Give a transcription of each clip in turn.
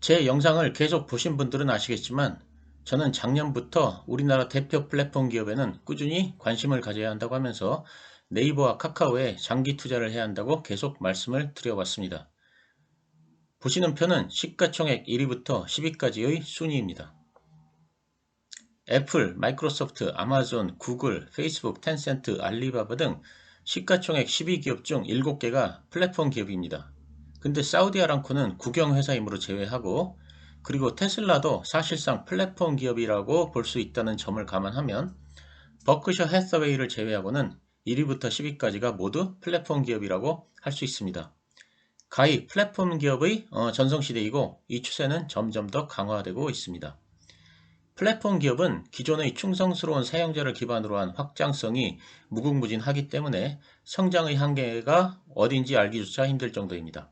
제 영상을 계속 보신 분들은 아시겠지만 저는 작년부터 우리나라 대표 플랫폼 기업에는 꾸준히 관심을 가져야 한다고 하면서 네이버와 카카오에 장기 투자를 해야 한다고 계속 말씀을 드려왔습니다. 보시는 편은 시가총액 1위부터 10위까지의 순위입니다. 애플, 마이크로소프트, 아마존, 구글, 페이스북, 텐센트, 알리바바 등 시가총액 10위 기업 중 7개가 플랫폼 기업입니다. 근데 사우디 아람코는 국영회사이므로 제외하고, 그리고 테슬라도 사실상 플랫폼 기업이라고 볼 수 있다는 점을 감안하면 버크셔 해서웨이를 제외하고는 1위부터 10위까지가 모두 플랫폼 기업이라고 할 수 있습니다. 가히 플랫폼 기업의 전성시대이고, 이 추세는 점점 더 강화되고 있습니다. 플랫폼 기업은 기존의 충성스러운 사용자를 기반으로 한 확장성이 무궁무진하기 때문에 성장의 한계가 어딘지 알기조차 힘들 정도입니다.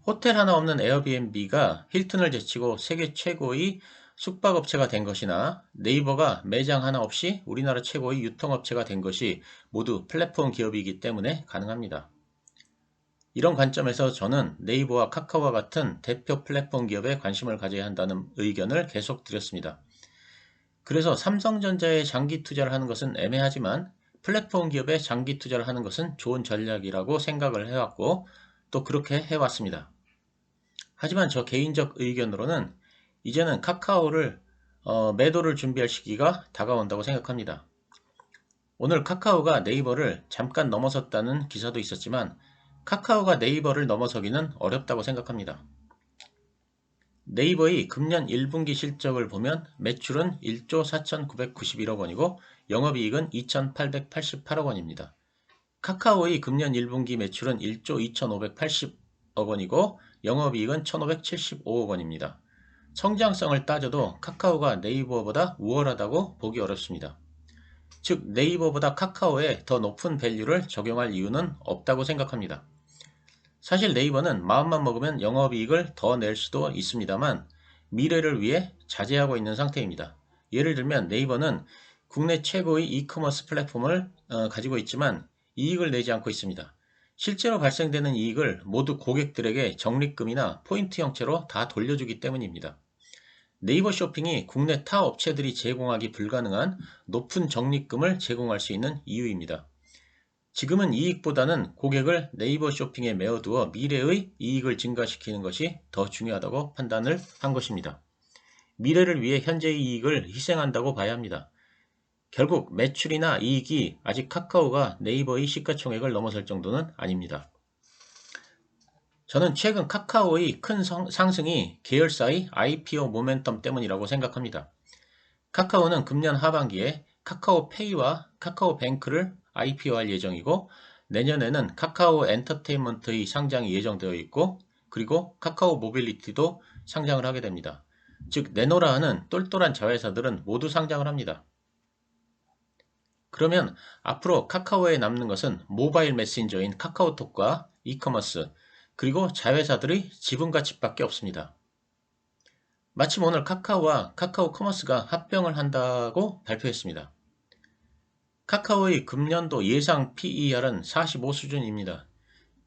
호텔 하나 없는 에어비앤비가 힐튼을 제치고 세계 최고의 숙박업체가 된 것이나, 네이버가 매장 하나 없이 우리나라 최고의 유통업체가 된 것이 모두 플랫폼 기업이기 때문에 가능합니다. 이런 관점에서 저는 네이버와 카카오와 같은 대표 플랫폼 기업에 관심을 가져야 한다는 의견을 계속 드렸습니다. 그래서 삼성전자에 장기 투자를 하는 것은 애매하지만 플랫폼 기업에 장기 투자를 하는 것은 좋은 전략이라고 생각을 해왔고, 또 그렇게 해왔습니다. 하지만 저 개인적 의견으로는 이제는 카카오를 매도를 준비할 시기가 다가온다고 생각합니다. 오늘 카카오가 네이버를 잠깐 넘어섰다는 기사도 있었지만 카카오가 네이버를 넘어서기는 어렵다고 생각합니다. 네이버의 금년 1분기 실적을 보면 매출은 1조 4,991억 원이고 영업이익은 2,888억 원입니다. 카카오의 금년 1분기 매출은 1조 2,580억 원이고 영업이익은 1,575억 원입니다. 성장성을 따져도 카카오가 네이버보다 우월하다고 보기 어렵습니다. 즉 네이버보다 카카오에 더 높은 밸류를 적용할 이유는 없다고 생각합니다. 사실 네이버는 마음만 먹으면 영업이익을 더 낼 수도 있습니다만 미래를 위해 자제하고 있는 상태입니다. 예를 들면 네이버는 국내 최고의 이커머스 플랫폼을 가지고 있지만 이익을 내지 않고 있습니다. 실제로 발생되는 이익을 모두 고객들에게 적립금이나 포인트 형태로 다 돌려주기 때문입니다. 네이버 쇼핑이 국내 타 업체들이 제공하기 불가능한 높은 적립금을 제공할 수 있는 이유입니다. 지금은 이익보다는 고객을 네이버 쇼핑에 메어두어 미래의 이익을 증가시키는 것이 더 중요하다고 판단을 한 것입니다. 미래를 위해 현재의 이익을 희생한다고 봐야 합니다. 결국 매출이나 이익이 아직 카카오가 네이버의 시가총액을 넘어설 정도는 아닙니다. 저는 최근 카카오의 큰 상승이 계열사의 IPO 모멘텀 때문이라고 생각합니다. 카카오는 금년 하반기에 카카오페이와 카카오뱅크를 IPO할 예정이고, 내년에는 카카오 엔터테인먼트의 상장이 예정되어 있고, 그리고 카카오 모빌리티도 상장을 하게 됩니다. 즉 내노라 하는 똘똘한 자회사들은 모두 상장을 합니다. 그러면 앞으로 카카오에 남는 것은 모바일 메신저인 카카오톡과 이커머스, 그리고 자회사들의 지분가치밖에 없습니다. 마침 오늘 카카오와 카카오 커머스가 합병을 한다고 발표했습니다. 카카오의 금년도 예상 PER은 45 수준입니다.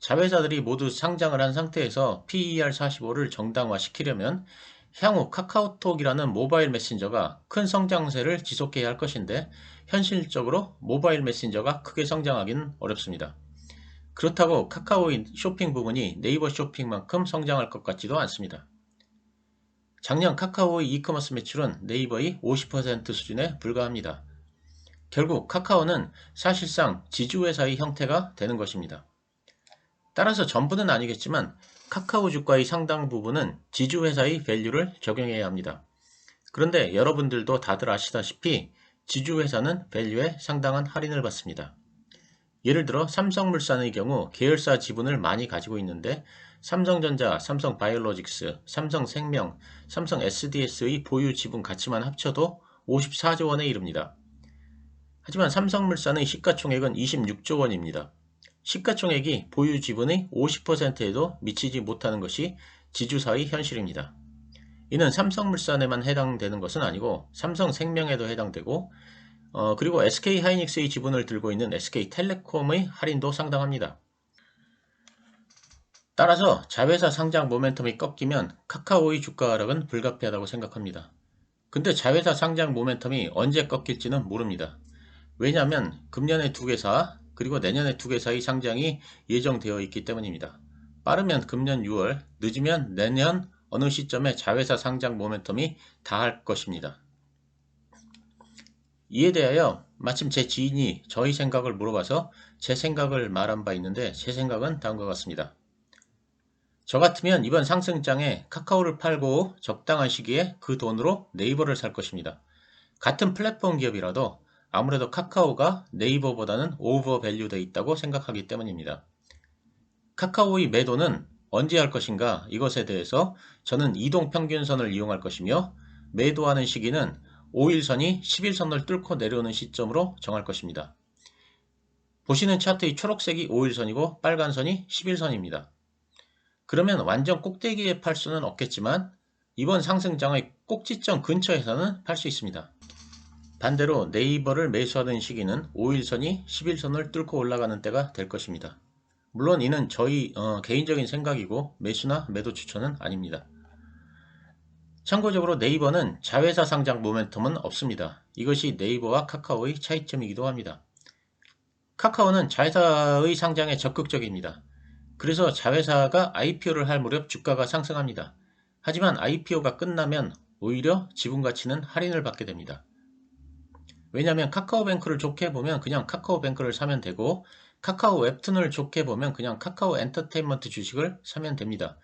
자회사들이 모두 상장을 한 상태에서 PER 45를 정당화시키려면 향후 카카오톡이라는 모바일 메신저가 큰 성장세를 지속해야 할 것인데, 현실적으로 모바일 메신저가 크게 성장하기는 어렵습니다. 그렇다고 카카오의 쇼핑 부분이 네이버 쇼핑만큼 성장할 것 같지도 않습니다. 작년 카카오의 이커머스 매출은 네이버의 50% 수준에 불과합니다. 결국 카카오는 사실상 지주회사의 형태가 되는 것입니다. 따라서 전부는 아니겠지만 카카오 주가의 상당 부분은 지주회사의 밸류를 적용해야 합니다. 그런데 여러분들도 다들 아시다시피 지주회사는 밸류에 상당한 할인을 받습니다. 예를 들어 삼성물산의 경우 계열사 지분을 많이 가지고 있는데 삼성전자, 삼성바이오로직스, 삼성생명, 삼성 SDS의 보유 지분 가치만 합쳐도 54조 원에 이릅니다. 하지만 삼성물산의 시가총액은 26조 원입니다. 시가총액이 보유 지분의 50%에도 미치지 못하는 것이 지주사의 현실입니다. 이는 삼성물산에만 해당되는 것은 아니고 삼성생명에도 해당되고, 그리고 SK하이닉스의 지분을 들고 있는 SK텔레콤의 할인도 상당합니다. 따라서 자회사 상장 모멘텀이 꺾이면 카카오의 주가 하락은 불가피하다고 생각합니다. 근데 자회사 상장 모멘텀이 언제 꺾일지는 모릅니다. 왜냐하면 금년에 두 개사 그리고 내년에 두 개사의 상장이 예정되어 있기 때문입니다. 빠르면 금년 6월, 늦으면 내년 어느 시점에 자회사 상장 모멘텀이 다할 것입니다. 이에 대하여 마침 제 지인이 저희 생각을 물어봐서 제 생각을 말한 바 있는데, 제 생각은 다음과 같습니다. 저 같으면 이번 상승장에 카카오를 팔고 적당한 시기에 그 돈으로 네이버를 살 것입니다. 같은 플랫폼 기업이라도 아무래도 카카오가 네이버보다는 오버밸류 되어 있다고 생각하기 때문입니다. 카카오의 매도는 언제 할 것인가, 이것에 대해서 저는 이동평균선을 이용할 것이며, 매도하는 시기는 5일선이 10일선을 뚫고 내려오는 시점으로 정할 것입니다. 보시는 차트의 초록색이 5일선이고 빨간선이 10일선입니다. 그러면 완전 꼭대기에 팔 수는 없겠지만 이번 상승장의 꼭지점 근처에서는 팔 수 있습니다. 반대로 네이버를 매수하던 시기는 5일선이 10일선을 뚫고 올라가는 때가 될 것입니다. 물론 이는 저희 개인적인 생각이고 매수나 매도 추천은 아닙니다. 참고적으로 네이버는 자회사 상장 모멘텀은 없습니다. 이것이 네이버와 카카오의 차이점이기도 합니다. 카카오는 자회사의 상장에 적극적입니다. 그래서 자회사가 IPO를 할 무렵 주가가 상승합니다. 하지만 IPO가 끝나면 오히려 지분가치는 할인을 받게 됩니다. 왜냐하면 카카오뱅크를 좋게 보면 그냥 카카오뱅크를 사면 되고, 카카오 웹툰을 좋게 보면 그냥 카카오 엔터테인먼트 주식을 사면 됩니다.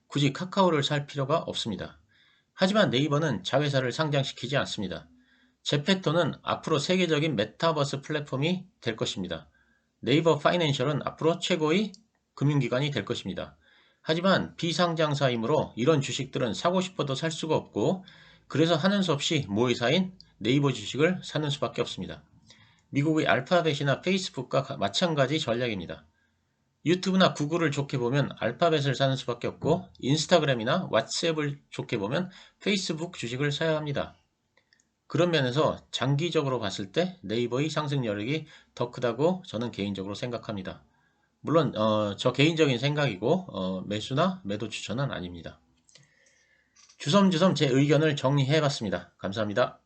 굳이 카카오를 살 필요가 없습니다. 하지만 네이버는 자회사를 상장시키지 않습니다. 제페토는 앞으로 세계적인 메타버스 플랫폼이 될 것입니다. 네이버 파이낸셜은 앞으로 최고의 금융기관이 될 것입니다. 하지만 비상장사이므로 이런 주식들은 사고 싶어도 살 수가 없고, 그래서 하는 수 없이 모의사인 네이버 주식을 사는 수밖에 없습니다. 미국의 알파벳이나 페이스북과 마찬가지 전략입니다. 유튜브나 구글을 좋게 보면 알파벳을 사는 수밖에 없고, 인스타그램이나 왓츠앱을 좋게 보면 페이스북 주식을 사야 합니다. 그런 면에서 장기적으로 봤을 때 네이버의 상승 여력이 더 크다고 저는 개인적으로 생각합니다. 물론 저 개인적인 생각이고 매수나 매도 추천은 아닙니다. 주섬주섬 제 의견을 정리해 봤습니다. 감사합니다.